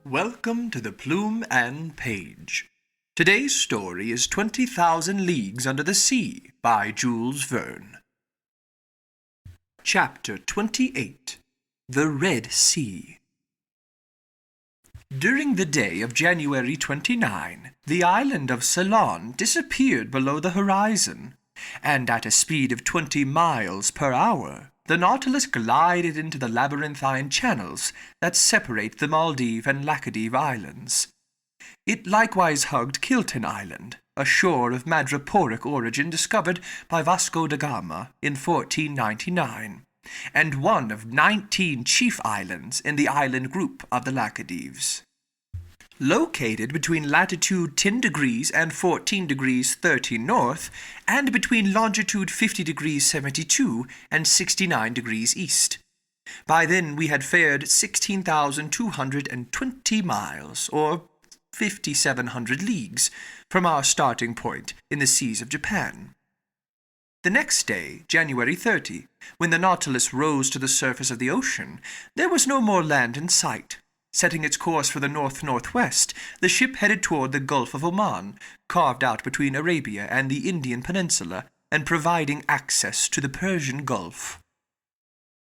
Welcome to the Plume and Page. Today's story is 20,000 Leagues Under the Sea by Jules Verne. Chapter 28. The Red Sea. During the day of January 29, the island of Ceylon disappeared below the horizon, and at a speed of 20 miles per hour, the Nautilus glided into the labyrinthine channels that separate the Maldive and Laccadive Islands. It likewise hugged Kilton Island, a shore of madreporic origin discovered by Vasco da Gama in 1499, and one of 19 chief islands in the island group of the Laccadives. Located between latitude 10 degrees and 14 degrees 30 north, and between longitude 50 degrees 72 and 69 degrees east. By then we had fared 16,220 miles, or 5,700 leagues, from our starting point in the seas of Japan. The next day, January 30, when the Nautilus rose to the surface of the ocean, there was no more land in sight. Setting its course for the north-northwest, the ship headed toward the Gulf of Oman, carved out between Arabia and the Indian Peninsula, and providing access to the Persian Gulf.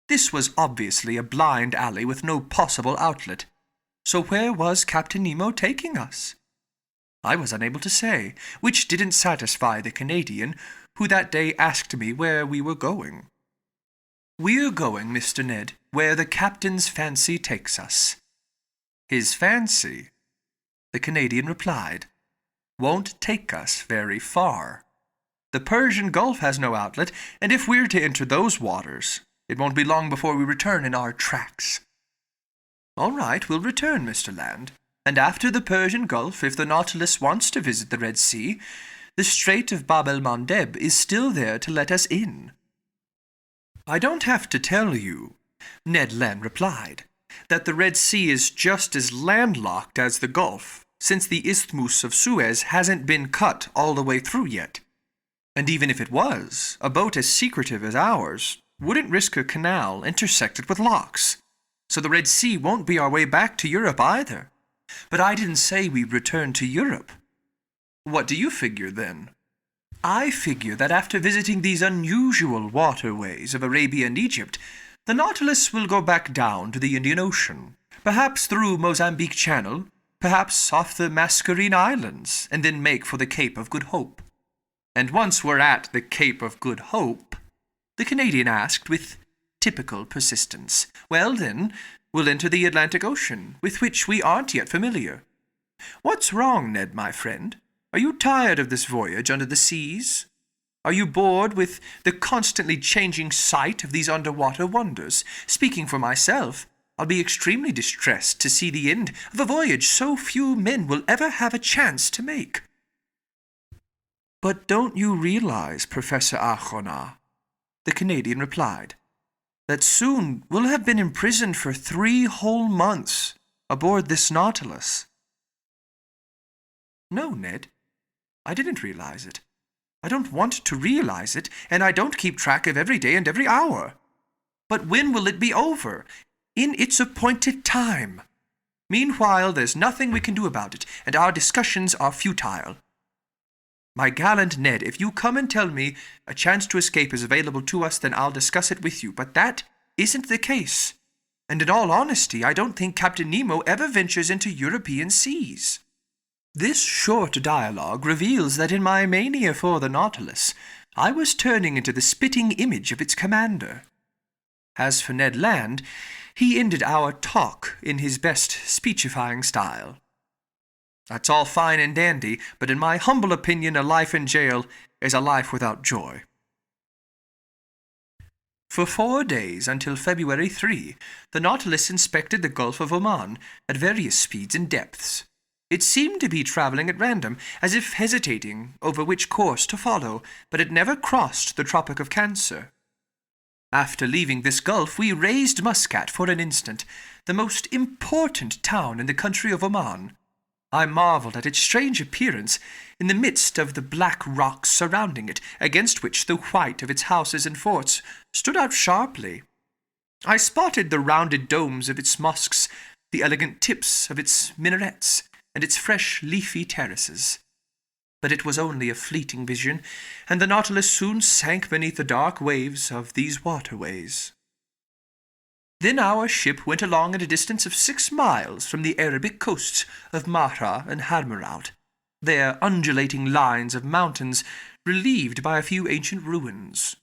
This was obviously a blind alley with no possible outlet. So where was Captain Nemo taking us? I was unable to say, which didn't satisfy the Canadian, who that day asked me where we were going. "We're going, Mr. Ned, where the captain's fancy takes us." "His fancy," the Canadian replied, "won't take us very far. The Persian Gulf has no outlet, and if we're to enter those waters, it won't be long before we return in our tracks." "All right, we'll return, Mr. Land, and after the Persian Gulf, if the Nautilus wants to visit the Red Sea, the Strait of Bab el-Mandeb is still there to let us in." "I don't have to tell you," Ned Land replied, "that the Red Sea is just as landlocked as the Gulf, since the Isthmus of Suez hasn't been cut all the way through yet. And even if it was, a boat as secretive as ours wouldn't risk a canal intersected with locks. So the Red Sea won't be our way back to Europe either. But I didn't say we'd return to Europe." "What do you figure, then?" "I figure that after visiting these unusual waterways of Arabia and Egypt, the Nautilus will go back down to the Indian Ocean, perhaps through Mozambique Channel, perhaps off the Mascarene Islands, and then make for the Cape of Good Hope." "And once we're at the Cape of Good Hope," the Canadian asked with typical persistence, "well then, we'll enter the Atlantic Ocean, with which we aren't yet familiar. What's wrong, Ned, my friend? Are you tired of this voyage under the seas? Are you bored with the constantly changing sight of these underwater wonders? Speaking for myself, I'll be extremely distressed to see the end of a voyage so few men will ever have a chance to make." "But don't you realize, Professor Arjona," the Canadian replied, "that soon we'll have been imprisoned for 3 whole months aboard this Nautilus?" "No, Ned, I didn't realize it. I don't want to realize it, and I don't keep track of every day and every hour. But when will it be over? In its appointed time. Meanwhile, there's nothing we can do about it, and our discussions are futile. My gallant Ned, if you come and tell me a chance to escape is available to us, then I'll discuss it with you. But that isn't the case. And in all honesty, I don't think Captain Nemo ever ventures into European seas." This short dialogue reveals that in my mania for the Nautilus, I was turning into the spitting image of its commander. As for Ned Land, he ended our talk in his best speechifying style. "That's all fine and dandy, but in my humble opinion, a life in jail is a life without joy." For 4 days, until February 3, the Nautilus inspected the Gulf of Oman at various speeds and depths. It seemed to be traveling at random, as if hesitating over which course to follow, but it never crossed the Tropic of Cancer. After leaving this gulf, we raised Muscat for an instant, the most important town in the country of Oman. I marveled at its strange appearance in the midst of the black rocks surrounding it, against which the white of its houses and forts stood out sharply. I spotted the rounded domes of its mosques, the elegant tips of its minarets, and its fresh, leafy terraces. But it was only a fleeting vision, and the Nautilus soon sank beneath the dark waves of these waterways. Then our ship went along at a distance of 6 miles from the Arabic coasts of Mahra and Hadmeraut, their undulating lines of mountains relieved by a few ancient ruins.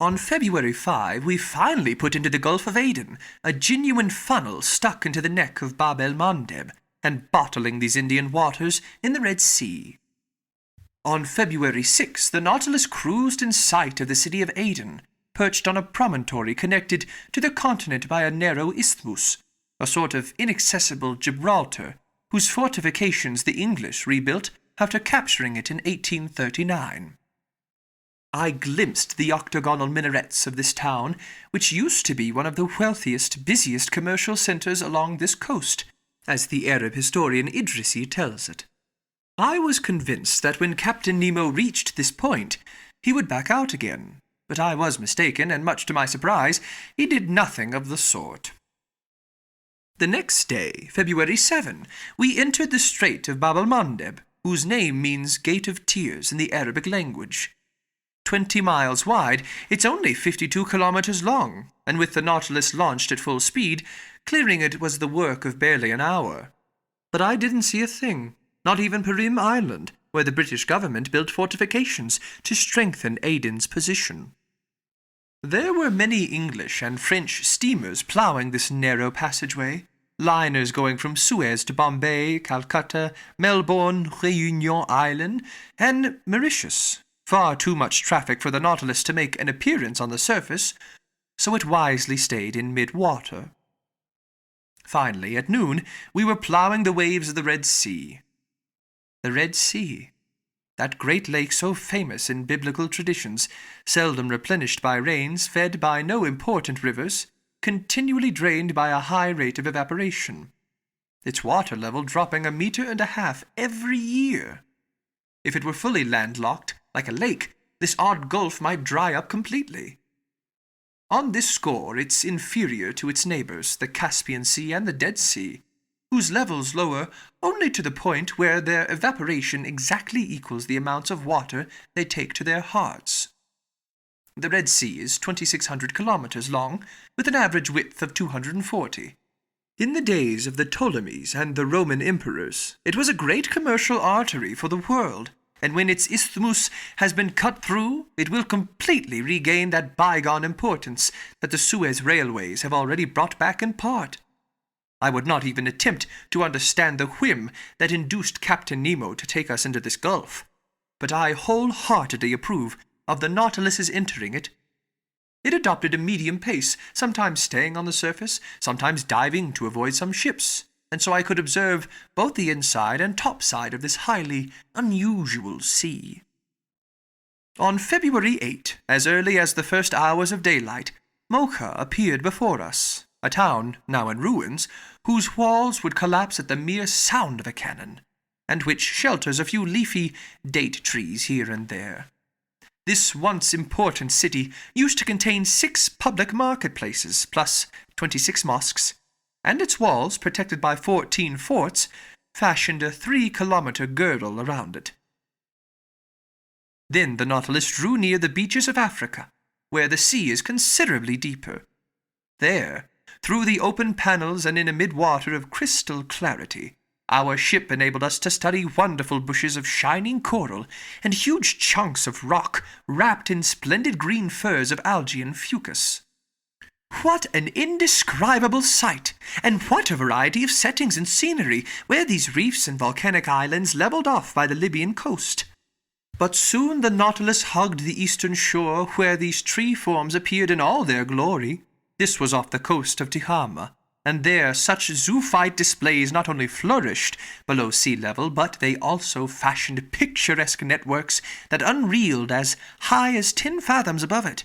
On February 5, we finally put into the Gulf of Aden, a genuine funnel stuck into the neck of Bab el-Mandeb, and bottling these Indian waters in the Red Sea. On February 6, the Nautilus cruised in sight of the city of Aden, perched on a promontory connected to the continent by a narrow isthmus, a sort of inaccessible Gibraltar, whose fortifications the English rebuilt after capturing it in 1839. I glimpsed the octagonal minarets of this town, which used to be one of the wealthiest, busiest commercial centres along this coast, as the Arab historian Idrisi tells it. I was convinced that when Captain Nemo reached this point, he would back out again, but I was mistaken, and much to my surprise, he did nothing of the sort. The next day, February 7, we entered the Strait of Bab el-Mandeb, whose name means Gate of Tears in the Arabic language. 20 miles wide, it's only 52 kilometers long, and with the Nautilus launched at full speed, clearing it was the work of barely an hour. But I didn't see a thing, not even Perim Island, where the British government built fortifications to strengthen Aden's position. There were many English and French steamers ploughing this narrow passageway, liners going from Suez to Bombay, Calcutta, Melbourne, Réunion Island, and Mauritius. Far too much traffic for the Nautilus to make an appearance on the surface, so it wisely stayed in mid-water. Finally, at noon, we were ploughing the waves of the Red Sea. The Red Sea, that great lake so famous in biblical traditions, seldom replenished by rains, fed by no important rivers, continually drained by a high rate of evaporation, its water level dropping 1.5 meters every year. If it were fully landlocked, like a lake, this odd gulf might dry up completely. On this score, it's inferior to its neighbors, the Caspian Sea and the Dead Sea, whose levels lower only to the point where their evaporation exactly equals the amounts of water they take to their hearts. The Red Sea is 2,600 kilometers long, with an average width of 240. In the days of the Ptolemies and the Roman emperors, it was a great commercial artery for the world, and when its isthmus has been cut through, it will completely regain that bygone importance that the Suez railways have already brought back in part. I would not even attempt to understand the whim that induced Captain Nemo to take us into this gulf, but I wholeheartedly approve of the Nautilus's entering it. It adopted a medium pace, sometimes staying on the surface, sometimes diving to avoid some ships, and so I could observe both the inside and top side of this highly unusual sea. On February 8, as early as the first hours of daylight, Mocha appeared before us, a town now in ruins, whose walls would collapse at the mere sound of a cannon, and which shelters a few leafy date trees here and there. This once important city used to contain 6 public marketplaces, plus 26 mosques, and its walls, protected by 14 forts, fashioned a 3-kilometer girdle around it. Then the Nautilus drew near the beaches of Africa, where the sea is considerably deeper. There, through the open panels and in a mid-water of crystal clarity, our ship enabled us to study wonderful bushes of shining coral and huge chunks of rock wrapped in splendid green furs of algae and fucus. What an indescribable sight, and what a variety of settings and scenery where these reefs and volcanic islands leveled off by the Libyan coast. But soon the Nautilus hugged the eastern shore where these tree forms appeared in all their glory. This was off the coast of Tihama, and there such zoophyte displays not only flourished below sea level, but they also fashioned picturesque networks that unreeled as high as 10 fathoms above it.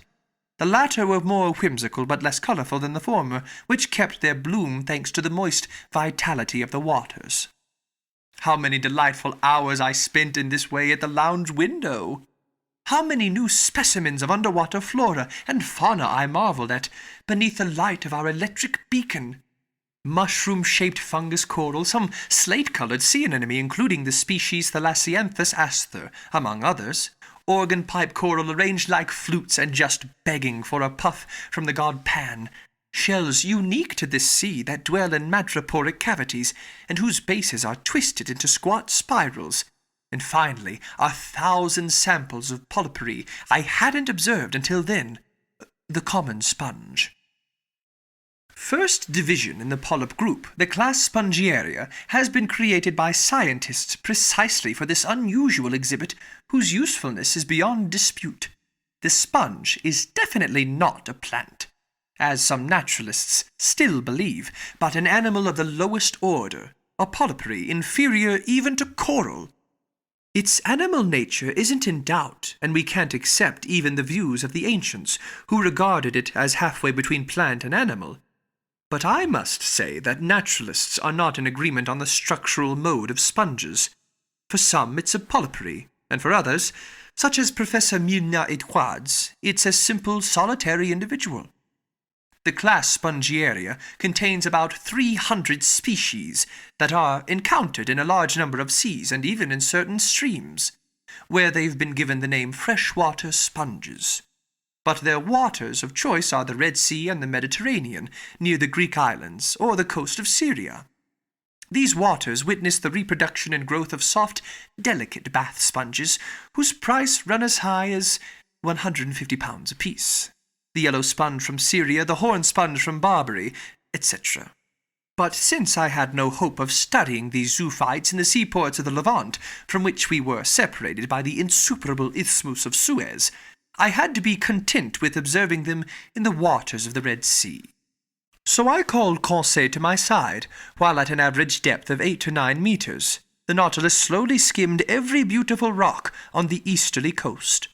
The latter were more whimsical but less colourful than the former, which kept their bloom thanks to the moist vitality of the waters. How many delightful hours I spent in this way at the lounge window! How many new specimens of underwater flora and fauna I marvelled at beneath the light of our electric beacon! mushroom-shaped fungus coral, some slate-coloured sea anemone including the species Thalassianthus asther, among others, organ pipe coral arranged like flutes and just begging for a puff from the god Pan, shells unique to this sea that dwell in madreporic cavities and whose bases are twisted into squat spirals, and finally 1,000 samples of polypary I hadn't observed until then, the common sponge. First division in the polyp group, the class Spongiaria, has been created by scientists precisely for this unusual exhibit whose usefulness is beyond dispute. The sponge is definitely not a plant, as some naturalists still believe, but an animal of the lowest order, a polypary inferior even to coral. Its animal nature isn't in doubt, and we can't accept even the views of the ancients, who regarded it as halfway between plant and animal. But I must say that naturalists are not in agreement on the structural mode of sponges. For some it's a polypary, and for others, such as Professor Milne-Edouard's, it's a simple solitary individual. The class Spongiaria contains about 300 species that are encountered in a large number of seas and even in certain streams, where they've been given the name freshwater sponges. But their waters of choice are the Red Sea and the Mediterranean, near the Greek islands, or the coast of Syria. These waters witness the reproduction and growth of soft, delicate bath sponges, whose price run as high as £150 apiece. The yellow sponge from Syria, the horn sponge from Barbary, etc. But since I had no hope of studying these zoophytes in the seaports of the Levant, from which we were separated by the insuperable Isthmus of Suez, I had to be content with observing them in the waters of the Red Sea. So I called Conseil to my side, while at an average depth of 8 to 9 meters, the Nautilus slowly skimmed every beautiful rock on the easterly coast.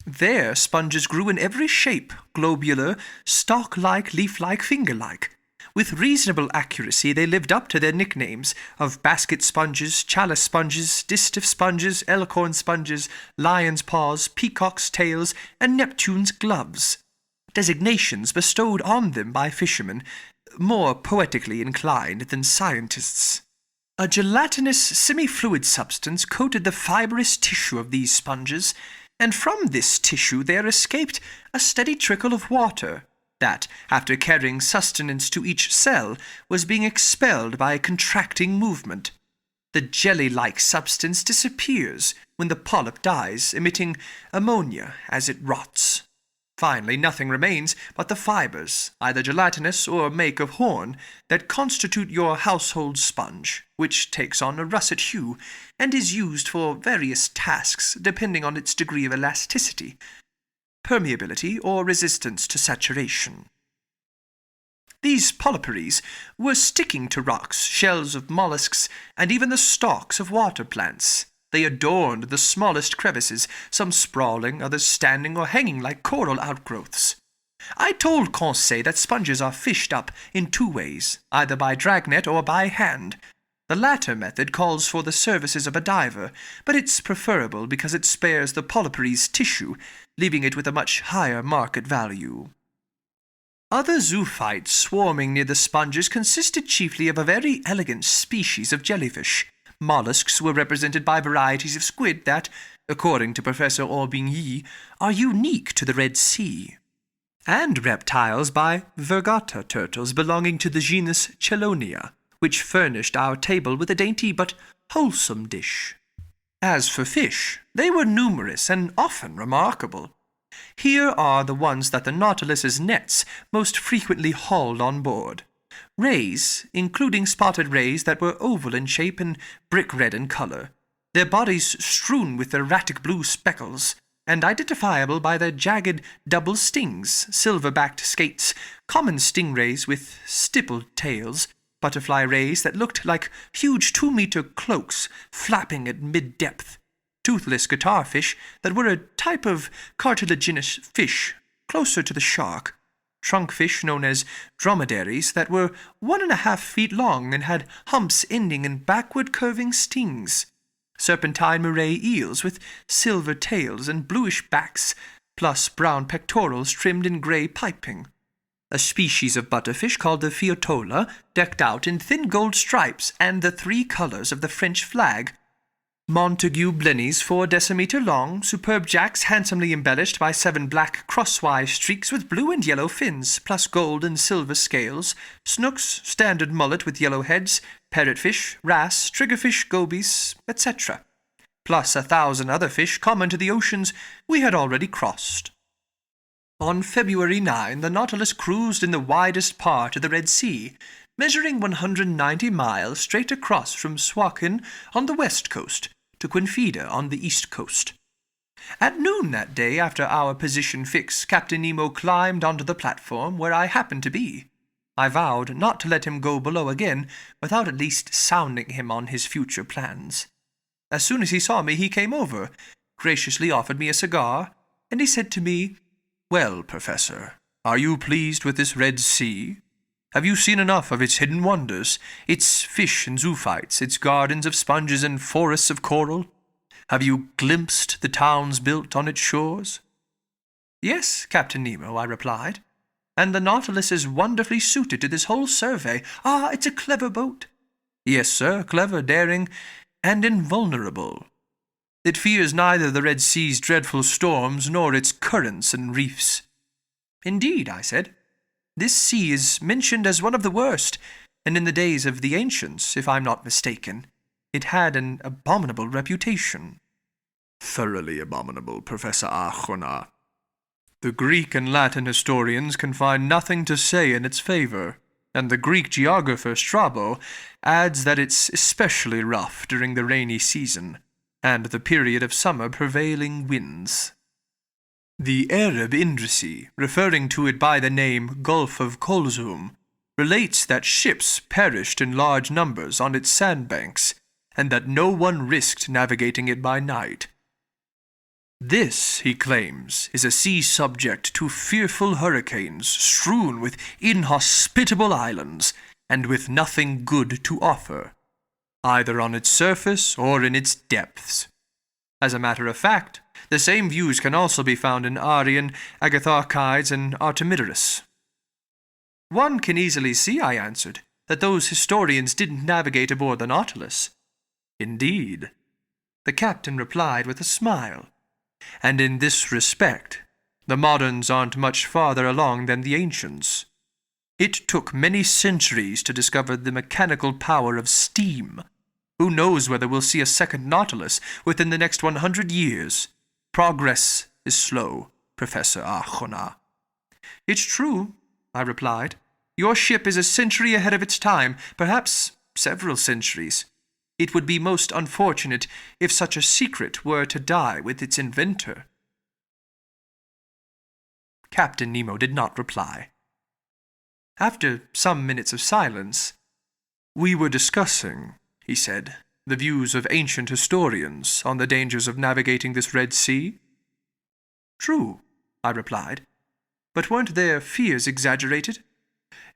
There sponges grew in every shape, globular, stalk-like, leaf-like, finger-like. With reasonable accuracy they lived up to their nicknames of basket sponges, chalice sponges, distaff sponges, elkhorn sponges, lion's paws, peacock's tails, and Neptune's gloves, designations bestowed on them by fishermen, more poetically inclined than scientists. A gelatinous semi-fluid substance coated the fibrous tissue of these sponges, and from this tissue there escaped a steady trickle of water, that, after carrying sustenance to each cell, was being expelled by a contracting movement. The jelly-like substance disappears when the polyp dies, emitting ammonia as it rots. Finally, nothing remains but the fibers, either gelatinous or make of horn, that constitute your household sponge, which takes on a russet hue, and is used for various tasks depending on its degree of elasticity, permeability, or resistance to saturation. These polyparies were sticking to rocks, shells of mollusks, and even the stalks of water plants. They adorned the smallest crevices, some sprawling, others standing or hanging like coral outgrowths. I told Conseil that sponges are fished up in 2 ways, either by dragnet or by hand. The latter method calls for the services of a diver, but it's preferable because it spares the polypary's tissue, leaving it with a much higher market value. Other zoophytes swarming near the sponges consisted chiefly of a very elegant species of jellyfish. Mollusks were represented by varieties of squid that, according to Professor Aubigny, are unique to the Red Sea, and reptiles by vergata turtles belonging to the genus Chelonia, which furnished our table with a dainty but wholesome dish. As for fish, they were numerous and often remarkable. Here are the ones that the Nautilus's nets most frequently hauled on board. Rays, including spotted rays that were oval in shape and brick-red in color, their bodies strewn with erratic blue speckles, and identifiable by their jagged double stings, silver-backed skates, common stingrays with stippled tails, butterfly rays that looked like huge 2-meter cloaks flapping at mid-depth, toothless guitarfish that were a type of cartilaginous fish closer to the shark, trunkfish known as dromedaries that were 1.5 feet long and had humps ending in backward-curving stings, serpentine moray eels with silver tails and bluish backs, plus brown pectorals trimmed in grey piping, a species of butterfish called the Fiotola, decked out in thin gold stripes and the 3 colors of the French flag. Montague blennies 4 decimeter long, superb jacks handsomely embellished by 7 black crosswise streaks with blue and yellow fins, plus gold and silver scales, snooks, standard mullet with yellow heads, parrotfish, wrasse, triggerfish, gobies, etc., plus 1,000 other fish common to the oceans we had already crossed. On February 9, the Nautilus cruised in the widest part of the Red Sea, measuring 190 miles straight across from Suakin on the west coast to Quinfida on the east coast. At noon that day, after our position fix, Captain Nemo climbed onto the platform where I happened to be. I vowed not to let him go below again without at least sounding him on his future plans. As soon as he saw me, he came over, graciously offered me a cigar, and he said to me, "Well, Professor, are you pleased with this Red Sea? Have you seen enough of its hidden wonders, its fish and zoophytes, its gardens of sponges and forests of coral? Have you glimpsed the towns built on its shores?" "Yes, Captain Nemo," I replied, "and the Nautilus is wonderfully suited to this whole survey. Ah, it's a clever boat." "Yes, sir, clever, daring, and invulnerable. It fears neither the Red Sea's dreadful storms nor its currents and reefs." "Indeed," I said. "This sea is mentioned as one of the worst, and in the days of the ancients, if I'm not mistaken, it had an abominable reputation." "Thoroughly abominable, Professor Archona. The Greek and Latin historians can find nothing to say in its favor, and the Greek geographer Strabo adds that it's especially rough during the rainy season and the period of summer prevailing winds. The Arab Indrisi, referring to it by the name Gulf of Kulzum, relates that ships perished in large numbers on its sandbanks, and that no one risked navigating it by night. This, he claims, is a sea subject to fearful hurricanes, strewn with inhospitable islands, and with nothing good to offer, either on its surface or in its depths. As a matter of fact, the same views can also be found in Arrian, Agatharchides, and Artemidorus. "One can easily see," I answered, "that those historians didn't navigate aboard the Nautilus." "Indeed," the captain replied with a smile, "and in this respect, the moderns aren't much farther along than the ancients. It took many centuries to discover the mechanical power of steam. Who knows whether we'll see a second Nautilus within the next 100 years? Progress is slow, Professor Archona." "It's true," I replied. "Your ship is a century ahead of its time, perhaps several centuries. It would be most unfortunate if such a secret were to die with its inventor." Captain Nemo did not reply. After some minutes of silence, "We were discussing," he said, "the views of ancient historians on the dangers of navigating this Red Sea." "True," I replied. "But weren't their fears exaggerated?"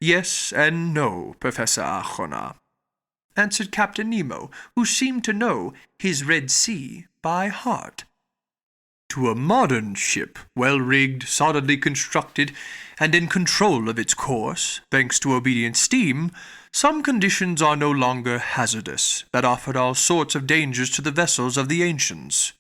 "Yes and no, Professor Archona," answered Captain Nemo, who seemed to know his Red Sea by heart. "To a modern ship, well-rigged, solidly constructed, and in control of its course, thanks to obedient steam, some conditions are no longer hazardous that offered all sorts of dangers to the vessels of the ancients.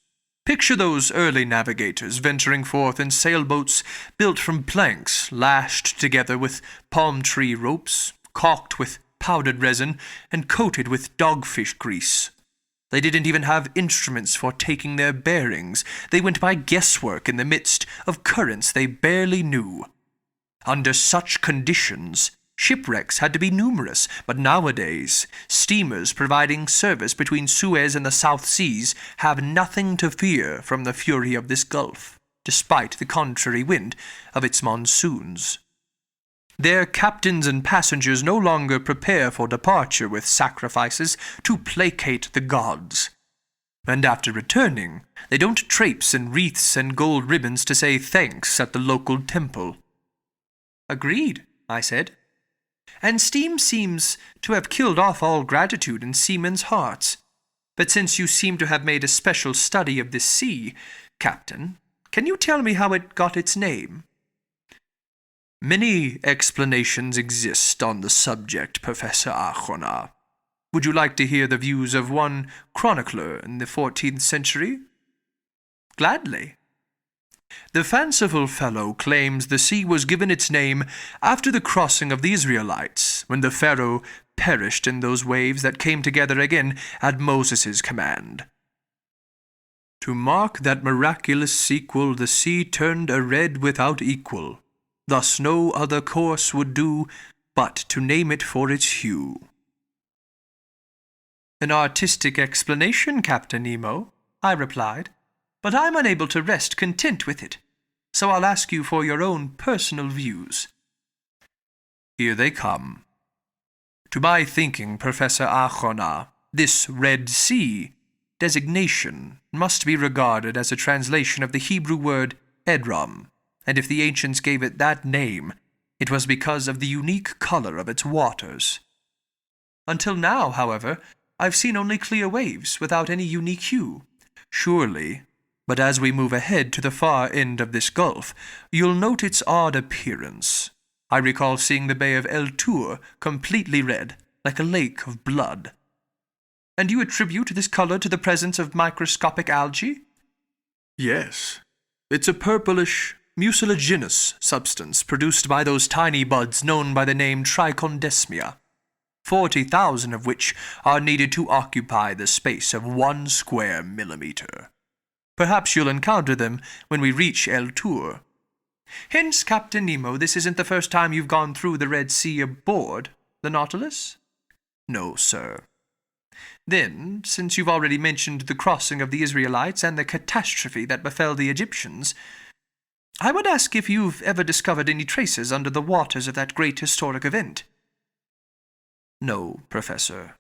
Picture those early navigators venturing forth in sailboats built from planks lashed together with palm-tree ropes, caulked with powdered resin, and coated with dogfish grease. They didn't even have instruments for taking their bearings. They went by guesswork in the midst of currents they barely knew. Under such conditions, shipwrecks had to be numerous, but nowadays, steamers providing service between Suez and the South Seas have nothing to fear from the fury of this Gulf, despite the contrary wind of its monsoons. Their captains and passengers no longer prepare for departure with sacrifices to placate the gods. And after returning, they don't traipse in wreaths and gold ribbons to say thanks at the local temple." "Agreed," I said. "And steam seems to have killed off all gratitude in seamen's hearts. But since you seem to have made a special study of this sea, Captain, can you tell me how it got its name?" Many explanations exist on the subject, Professor Arjona. Would you like to hear the views of one chronicler in the 14th century? Gladly. The fanciful fellow claims the sea was given its name after the crossing of the Israelites, when the Pharaoh perished in those waves that came together again at Moses' command. To mark that miraculous sequel, the sea turned a red without equal. Thus no other course would do, but to name it for its hue. An artistic explanation, Captain Nemo, I replied, but I'm unable to rest content with it, so I'll ask you for your own personal views. Here they come. To my thinking, Professor Arjona, this Red Sea designation must be regarded as a translation of the Hebrew word Edrom, and if the ancients gave it that name, it was because of the unique color of its waters. Until now, however, I've seen only clear waves without any unique hue. Surely, but as we move ahead to the far end of this gulf, you'll note its odd appearance. I recall seeing the Bay of El Tur completely red, like a lake of blood. And you attribute this color to the presence of microscopic algae? Yes. It's a purplish, mucilaginous substance produced by those tiny buds known by the name trichondesmia, 40,000 of which are needed to occupy the space of 1 square millimeter. Perhaps you'll encounter them when we reach El Tur. Hence, Captain Nemo, this isn't the first time you've gone through the Red Sea aboard the Nautilus? No, sir. Then, since you've already mentioned the crossing of the Israelites and the catastrophe that befell the Egyptians, I would ask if you've ever discovered any traces under the waters of that great historic event. No, Professor,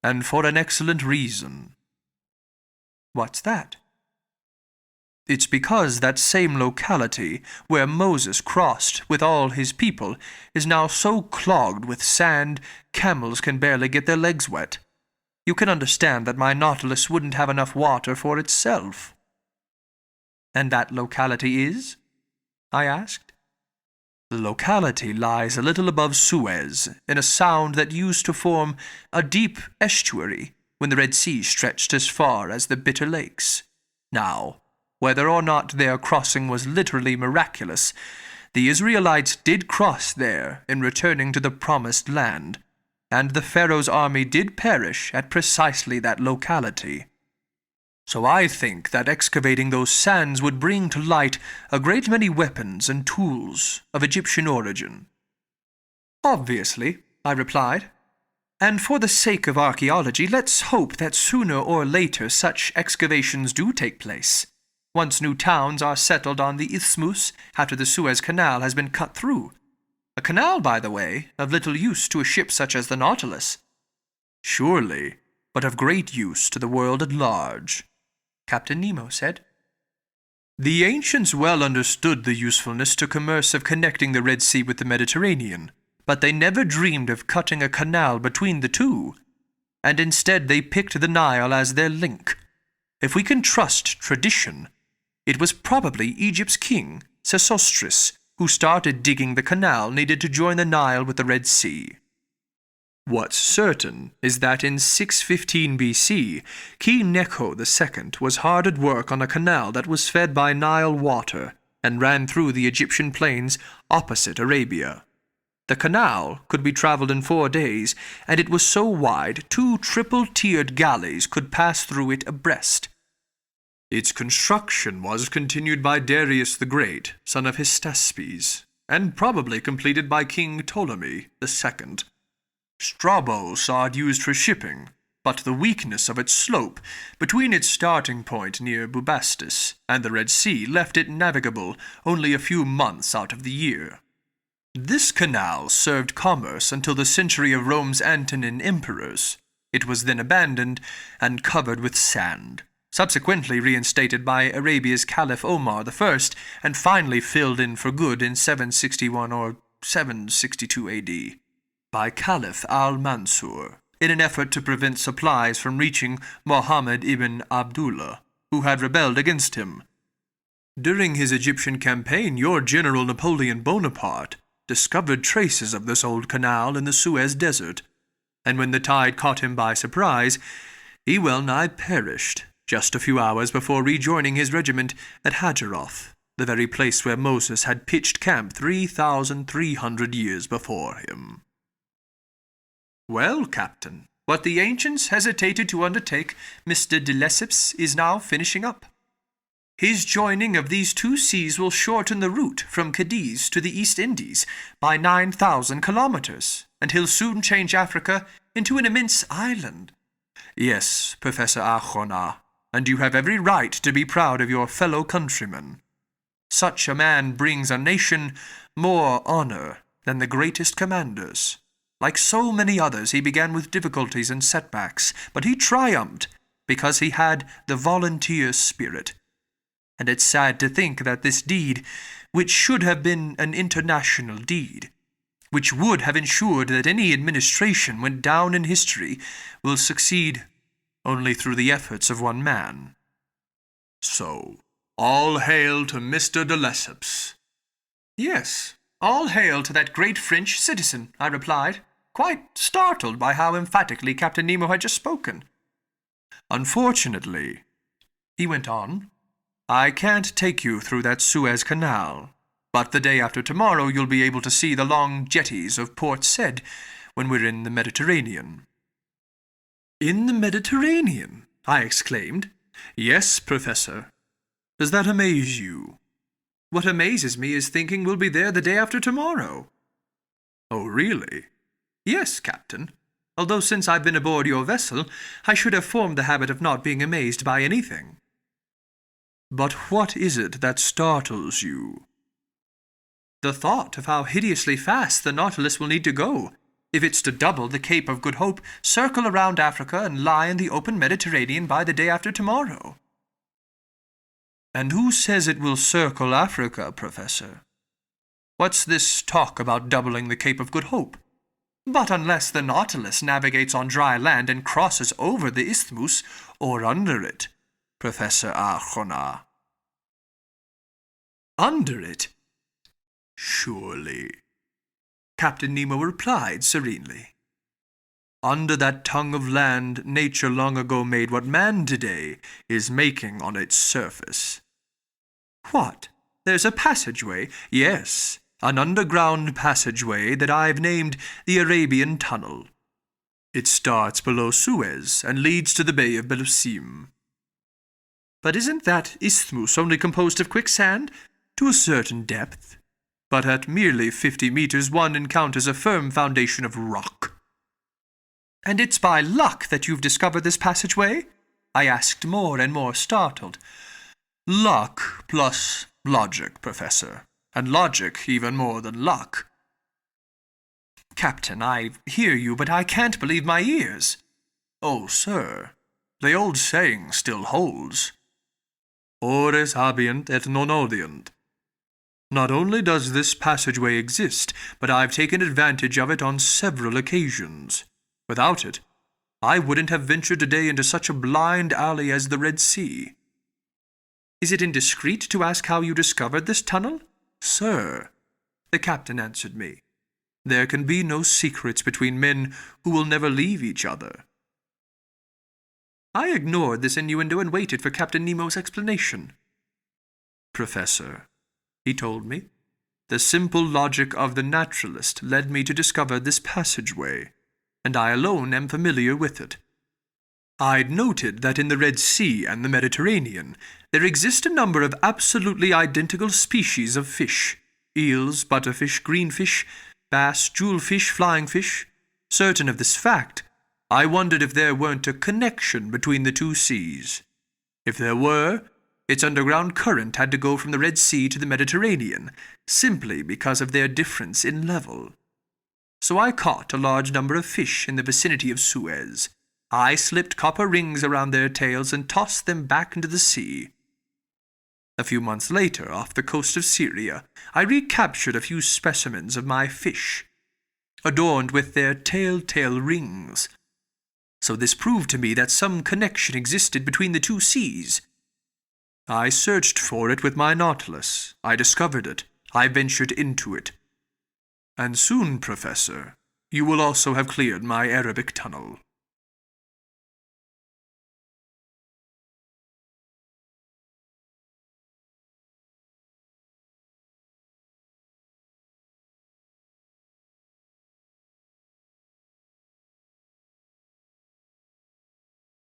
and for an excellent reason. What's that? It's because that same locality where Moses crossed with all his people is now so clogged with sand, camels can barely get their legs wet. You can understand that my Nautilus wouldn't have enough water for itself. And that locality is? I asked. The locality lies a little above Suez, in a sound that used to form a deep estuary when the Red Sea stretched as far as the Bitter Lakes. Now, whether or not their crossing was literally miraculous, the Israelites did cross there in returning to the Promised Land, and the Pharaoh's army did perish at precisely that locality. So I think that excavating those sands would bring to light a great many weapons and tools of Egyptian origin. Obviously, I replied. And for the sake of archaeology, let's hope that sooner or later such excavations do take place, once new towns are settled on the isthmus after the Suez Canal has been cut through. A canal, by the way, of little use to a ship such as the Nautilus. Surely, but of great use to the world at large, Captain Nemo said. The ancients well understood the usefulness to commerce of connecting the Red Sea with the Mediterranean, but they never dreamed of cutting a canal between the two, and instead they picked the Nile as their link. If we can trust tradition, it was probably Egypt's king, Sesostris, who started digging the canal needed to join the Nile with the Red Sea. What's certain is that in 615 BC, King Necho II was hard at work on a canal that was fed by Nile water and ran through the Egyptian plains opposite Arabia. The canal could be traveled in 4 days, and it was so wide 2 triple-tiered galleys could pass through it abreast. Its construction was continued by Darius the Great, son of Hystaspes, and probably completed by King Ptolemy II. Strabo saw it used for shipping, but the weakness of its slope between its starting point near Bubastis and the Red Sea left it navigable only a few months out of the year. This canal served commerce until the century of Rome's Antonine emperors. It was then abandoned and covered with sand, subsequently reinstated by Arabia's Caliph Omar I, and finally filled in for good in 761 or 762 AD. by Caliph al-Mansur, in an effort to prevent supplies from reaching Muhammad ibn Abdullah, who had rebelled against him. During his Egyptian campaign, your General Napoleon Bonaparte discovered traces of this old canal in the Suez Desert, and when the tide caught him by surprise, he well nigh perished just a few hours before rejoining his regiment at Hajeroth, the very place where Moses had pitched camp 3,300 years before him. Well, Captain, what the ancients hesitated to undertake, Mr. de Lesseps is now finishing up. His joining of these two seas will shorten the route from Cadiz to the East Indies by 9,000 kilometers, and he'll soon change Africa into an immense island. Yes, Professor Arjona, and you have every right to be proud of your fellow countrymen. Such a man brings a nation more honor than the greatest commanders. Like so many others, he began with difficulties and setbacks, but he triumphed because he had the volunteer spirit. And it's sad to think that this deed, which should have been an international deed, which would have ensured that any administration went down in history, will succeed only through the efforts of one man. So, all hail to Mr. de Lesseps. Yes, all hail to that great French citizen, I replied, quite startled by how emphatically Captain Nemo had just spoken. Unfortunately, he went on, I can't take you through that Suez Canal, but the day after tomorrow you'll be able to see the long jetties of Port Said when we're in the Mediterranean. In the Mediterranean? I exclaimed. Yes, Professor. Does that amaze you? What amazes me is thinking we'll be there the day after tomorrow. Oh, really? Yes, Captain. Although since I've been aboard your vessel, I should have formed the habit of not being amazed by anything. But what is it that startles you? The thought of how hideously fast the Nautilus will need to go, if it's to double the Cape of Good Hope, circle around Africa, and lie in the open Mediterranean by the day after tomorrow. And who says it will circle Africa, Professor? What's this talk about doubling the Cape of Good Hope? But unless the Nautilus navigates on dry land and crosses over the isthmus, or under it, Professor Arjona. Under it? Surely, Captain Nemo replied serenely. Under that tongue of land nature long ago made what man today is making on its surface. What? There's a passageway? Yes, an underground passageway that I've named the Arabian Tunnel. It starts below Suez and leads to the Bay of Belusim. But isn't that isthmus only composed of quicksand? To a certain depth. But at merely 50 meters one encounters a firm foundation of rock. And it's by luck that you've discovered this passageway? I asked, more and more startled. Luck plus logic, Professor. And logic even more than luck. Captain, I hear you, but I can't believe my ears. Oh, sir, the old saying still holds. Ores habient et non audient. Not only does this passageway exist, but I've taken advantage of it on several occasions. Without it, I wouldn't have ventured today into such a blind alley as the Red Sea. Is it indiscreet to ask how you discovered this tunnel? Sir, the captain answered me, there can be no secrets between men who will never leave each other. I ignored this innuendo and waited for Captain Nemo's explanation. Professor, he told me, the simple logic of the naturalist led me to discover this passageway, and I alone am familiar with it. I'd noted that in the Red Sea and the Mediterranean there exist a number of absolutely identical species of fish, eels, butterfish, greenfish, bass, jewelfish, flying fish. Certain of this fact, I wondered if there weren't a connection between the two seas. If there were, its underground current had to go from the Red Sea to the Mediterranean, simply because of their difference in level. So I caught a large number of fish in the vicinity of Suez. I slipped copper rings around their tails and tossed them back into the sea. A few months later, off the coast of Syria, I recaptured a few specimens of my fish, adorned with their telltale rings. So this proved to me that some connection existed between the two seas. I searched for it with my Nautilus. I discovered it. I ventured into it. And soon, Professor, you will also have cleared my Arabic tunnel.